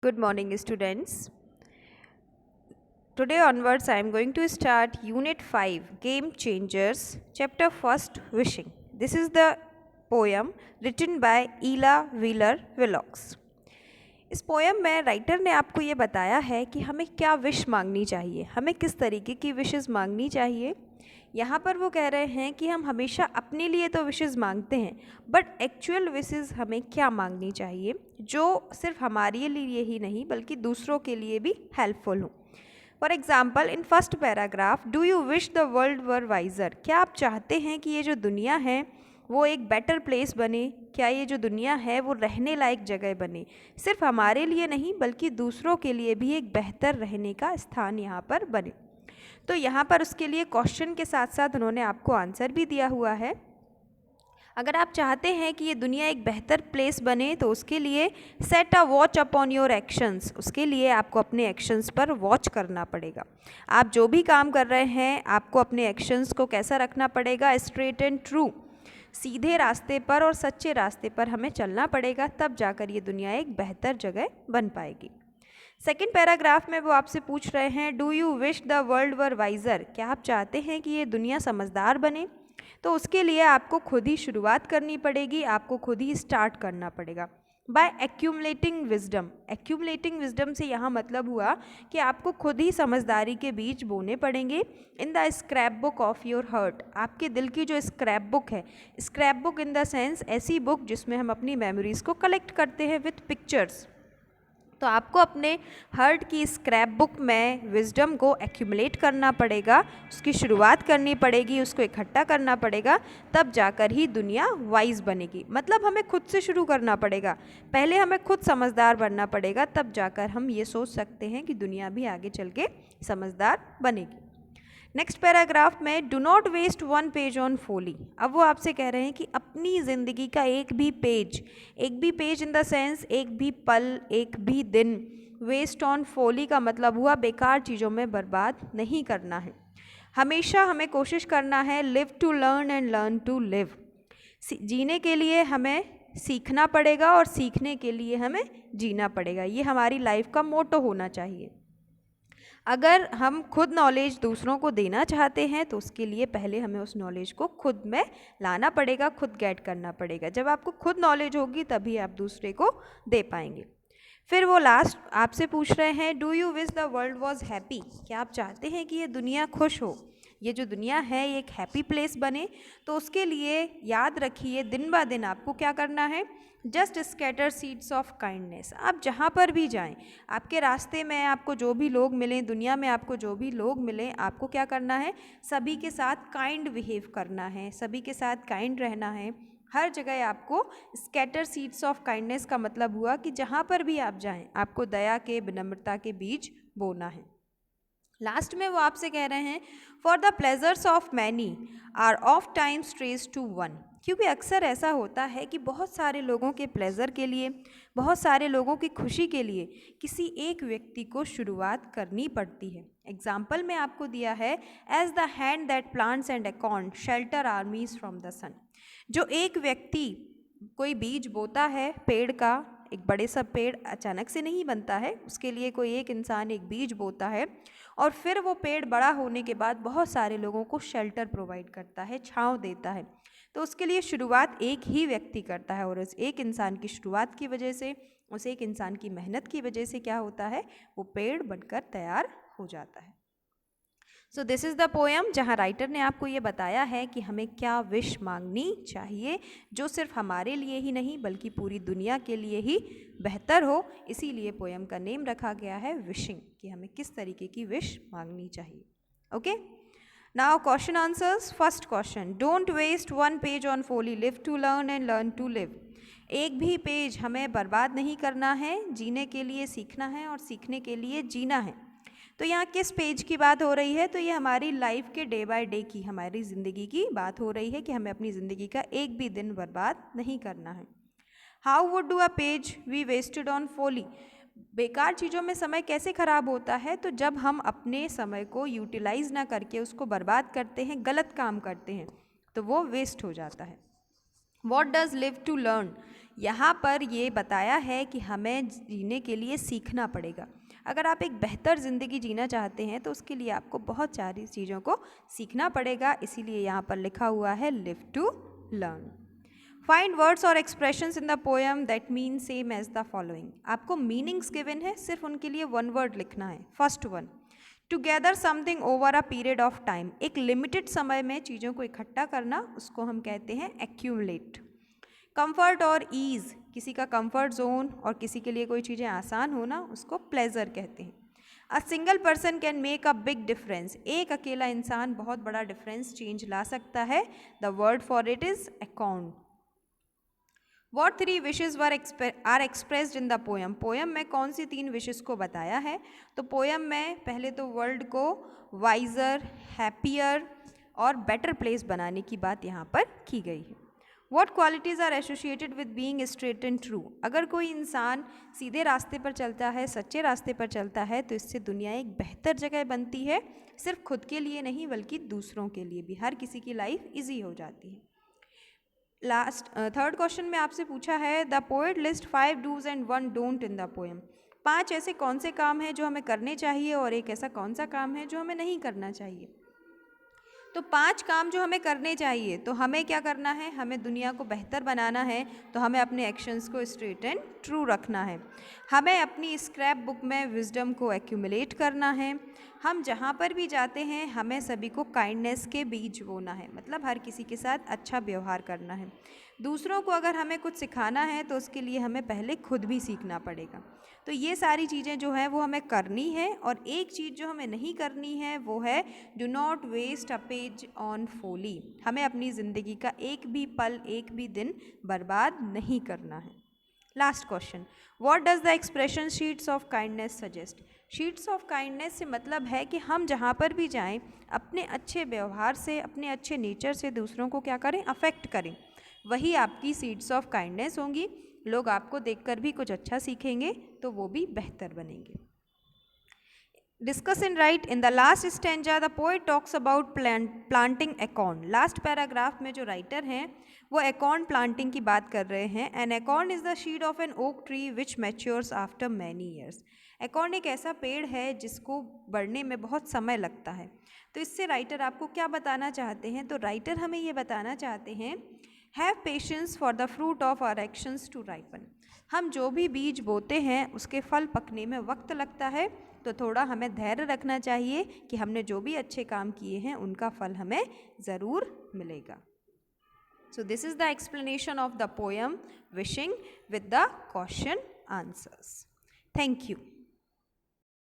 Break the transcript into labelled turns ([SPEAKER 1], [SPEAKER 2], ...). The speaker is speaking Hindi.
[SPEAKER 1] Good morning, students. Today onwards, I am going to start Unit 5 Game Changers, Chapter 1st Wishing. This is the poem written by Ella Wheeler Wilcox. इस पोएम में राइटर ने आपको ये बताया है कि हमें क्या विश मांगनी चाहिए, हमें किस तरीके की विशेस मांगनी चाहिए। यहाँ पर वो कह रहे हैं कि हम हमेशा अपने लिए तो विशेस मांगते हैं, बट एक्चुअल विशेस हमें क्या मांगनी चाहिए जो सिर्फ हमारे लिए ही नहीं बल्कि दूसरों के लिए भी हेल्पफुल हो। For example, in first paragraph, do you wish the world were visor? क्या आप चाहते हैं कि ये जो दुनिया है वो एक बेटर प्लेस बने? क्या ये जो दुनिया है वो रहने लायक जगह बने, सिर्फ हमारे लिए नहीं बल्कि दूसरों के लिए भी एक बेहतर रहने का स्थान यहाँ पर बने। तो यहाँ पर उसके लिए क्वेश्चन के साथ साथ उन्होंने आपको आंसर भी दिया हुआ है। अगर आप चाहते हैं कि ये दुनिया एक बेहतर प्लेस बने तो उसके लिए set a watch upon your actions, उसके लिए आपको अपने एक्शंस पर वॉच करना पड़ेगा। आप जो भी काम कर रहे हैं आपको अपने एक्शंस को कैसा रखना पड़ेगा? स्ट्रेट एंड ट्रू, सीधे रास्ते पर और सच्चे रास्ते पर हमें चलना पड़ेगा, तब जाकर ये दुनिया एक बेहतर जगह बन पाएगी। सेकेंड पैराग्राफ में वो आपसे पूछ रहे हैं, do you wish the world were visor? क्या आप चाहते हैं कि ये दुनिया समझदार बने? तो उसके लिए आपको खुद ही शुरुआत करनी पड़ेगी, आपको खुद ही स्टार्ट करना पड़ेगा। By accumulating wisdom, accumulating wisdom से यहाँ मतलब हुआ कि आपको खुद ही समझदारी के बीज बोने पड़ेंगे। In the scrap book of your heart, आपके दिल की जो स्क्रैप बुक है, scrap book in the sense ऐसी बुक जिसमें हम अपनी मेमोरीज़ को कलेक्ट करते हैं विथ पिक्चर्स। तो आपको अपने हार्ट की स्क्रैप बुक में विजडम को एक्यूमुलेट करना पड़ेगा, उसकी शुरुआत करनी पड़ेगी, उसको इकट्ठा करना पड़ेगा, तब जाकर ही दुनिया वाइज बनेगी। मतलब हमें खुद से शुरू करना पड़ेगा, पहले हमें खुद समझदार बनना पड़ेगा, तब जाकर हम ये सोच सकते हैं कि दुनिया भी आगे चल के समझदार बनेगी। नेक्स्ट पैराग्राफ में, do not waste one page on folly. अब वो आपसे कह रहे हैं कि अपनी ज़िंदगी का एक भी पेज इन द सेंस एक भी पल, एक भी दिन वेस्ट ऑन फोली का मतलब हुआ बेकार चीज़ों में बर्बाद नहीं करना है। हमेशा हमें कोशिश करना है live to learn and learn to live. जीने के लिए हमें सीखना पड़ेगा और सीखने के लिए हमें जीना पड़ेगा, ये हमारी लाइफ का मोटो होना चाहिए। अगर हम खुद नॉलेज दूसरों को देना चाहते हैं तो उसके लिए पहले हमें उस नॉलेज को खुद में लाना पड़ेगा, खुद गेट करना पड़ेगा। जब आपको खुद नॉलेज होगी तभी आप दूसरे को दे पाएंगे। फिर वो लास्ट आपसे पूछ रहे हैं, do you wish the world was happy? क्या आप चाहते हैं कि ये दुनिया खुश हो, ये जो दुनिया है ये एक हैप्पी प्लेस बने? तो उसके लिए याद रखिए, दिन ब दिन आपको क्या करना है? Just scatter seeds of kindness. आप जहाँ पर भी जाएं, आपके रास्ते में आपको जो भी लोग मिलें, दुनिया में आपको जो भी लोग मिलें, आपको क्या करना है? सभी के साथ काइंड बिहेव करना है, सभी के साथ काइंड रहना है। हर जगह आपको स्कैटर सीड्स ऑफ काइंडनेस का मतलब हुआ कि जहाँ पर भी आप जाएं आपको दया के, विनम्रता के बीज बोना है। लास्ट में वो आपसे कह रहे हैं, for the pleasures of many are of times trace to one. क्योंकि अक्सर ऐसा होता है कि बहुत सारे लोगों के प्लेजर के लिए, बहुत सारे लोगों की खुशी के लिए किसी एक व्यक्ति को शुरुआत करनी पड़ती है। एग्जाम्पल में आपको दिया है, as the hand that plants and acorn shelter armies from the sun. जो एक व्यक्ति कोई बीज बोता है पेड़ का, एक बड़े सा पेड़ अचानक से नहीं बनता है, उसके लिए कोई एक इंसान एक बीज बोता है और फिर वो पेड़ बड़ा होने के बाद बहुत सारे लोगों को शेल्टर प्रोवाइड करता है, छांव देता है। तो उसके लिए शुरुआत एक ही व्यक्ति करता है और उस एक इंसान की शुरुआत की वजह से, उस एक इंसान की मेहनत की वजह से क्या होता है? वो पेड़ बनकर तैयार हो जाता है। So this is the poem जहाँ राइटर ने आपको ये बताया है कि हमें क्या विश मांगनी चाहिए जो सिर्फ हमारे लिए ही नहीं बल्कि पूरी दुनिया के लिए ही बेहतर हो। इसीलिए पोएम का नेम रखा गया है विशिंग, कि हमें किस तरीके की विश मांगनी चाहिए। Okay, now question answers. First question, don't waste one page on folly, live to learn and learn to live. एक भी पेज हमें बर्बाद नहीं करना है, जीने के लिए सीखना है और सीखने के लिए जीना है। तो यहाँ किस पेज की बात हो रही है? तो ये हमारी लाइफ के डे बाय डे की, हमारी ज़िंदगी की बात हो रही है कि हमें अपनी ज़िंदगी का एक भी दिन बर्बाद नहीं करना है। How would do a page we wasted on folly? बेकार चीज़ों में समय कैसे खराब होता है? तो जब हम अपने समय को यूटिलाइज ना करके उसको बर्बाद करते हैं, गलत काम करते हैं, तो वो वेस्ट हो जाता है। What does live to learn? यहाँ पर ये बताया है कि हमें जीने के लिए सीखना पड़ेगा। अगर आप एक बेहतर ज़िंदगी जीना चाहते हैं तो उसके लिए आपको बहुत सारी चीज़ों को सीखना पड़ेगा, इसीलिए यहाँ पर लिखा हुआ है live to learn. Find words और expressions in the poem that mean same as the following. आपको मीनिंग्स गिवन है, सिर्फ उनके लिए वन वर्ड लिखना है। First one, together something over a period of time. एक लिमिटेड समय में चीज़ों को इकट्ठा करना, उसको हम कहते हैं एक्यूमुलेट। कंफर्ट और ईज, किसी का कंफर्ट जोन और किसी के लिए कोई चीज़ें आसान होना, उसको प्लेजर कहते हैं। A single person can make a big difference. एक अकेला इंसान बहुत बड़ा डिफरेंस चेंज ला सकता है। The word for it is account. What 3 wishes are expressed in the poem. Poem में कौन सी 3 विशेज को बताया है? तो पोएम में पहले तो वर्ल्ड को वाइजर, हैप्पियर और बेटर प्लेस बनाने की बात यहाँ पर की गई है। What qualities are associated with being straight and true. अगर कोई इंसान सीधे रास्ते पर चलता है, सच्चे रास्ते पर चलता है, तो इससे दुनिया एक बेहतर जगह बनती है, सिर्फ खुद के लिए नहीं बल्कि दूसरों के लिए भी। हर किसी की लाइफ ईजी हो जाती है। थर्ड क्वेश्चन में आपसे पूछा है, the poet list 5 dos and 1 don't in the poem. 5 ऐसे कौन से काम हैं जो हमें करने चाहिए और एक ऐसा कौन सा काम है जो हमें नहीं करना चाहिए। तो 5 काम जो हमें करने चाहिए, तो हमें क्या करना है? हमें दुनिया को बेहतर बनाना है, तो हमें अपने एक्शंस को स्ट्रेट एंड ट्रू रखना है। हमें अपनी स्क्रैप बुक में विजडम को एक्यूमुलेट करना है। हम जहाँ पर भी जाते हैं हमें सभी को काइंडनेस के बीज बोना है, मतलब हर किसी के साथ अच्छा व्यवहार करना है। दूसरों को अगर हमें कुछ सिखाना है तो उसके लिए हमें पहले खुद भी सीखना पड़ेगा। तो ये सारी चीज़ें जो हैं वो हमें करनी है। और एक चीज़ जो हमें नहीं करनी है वो है do not waste a page on folly. हमें अपनी ज़िंदगी का एक भी पल, एक भी दिन बर्बाद नहीं करना है। Last question, what does the expression sheets of kindness suggest. Sheets of kindness से मतलब है कि हम जहाँ पर भी जाएं अपने अच्छे व्यवहार से, अपने अच्छे नेचर से दूसरों को क्या करें? अफेक्ट करें। वही आपकी सीड्स ऑफ काइंडनेस होंगी। लोग आपको देखकर भी कुछ अच्छा सीखेंगे तो वो भी बेहतर बनेंगे। Discuss and right. In the last stanza the poet talks about planting acorn. Last paragraph में जो राइटर हैं वो एकॉर्न प्लांटिंग की बात कर रहे हैं। An acorn is the seed of an oak tree which matures after many years. Acorn एक ऐसा पेड़ है जिसको बढ़ने में बहुत समय लगता है। तो इससे राइटर आपको क्या बताना चाहते हैं? तो राइटर हमें ये बताना चाहते हैं, have patience for the fruit of our actions to ripen. हम जो भी बीज बोते हैं उसके फल पकने में वक्त लगता है, तो थोड़ा हमें धैर्य रखना चाहिए कि हमने जो भी अच्छे काम किए हैं उनका फल हमें ज़रूर मिलेगा। So this is the explanation of the poem wishing with the question answers. Thank you.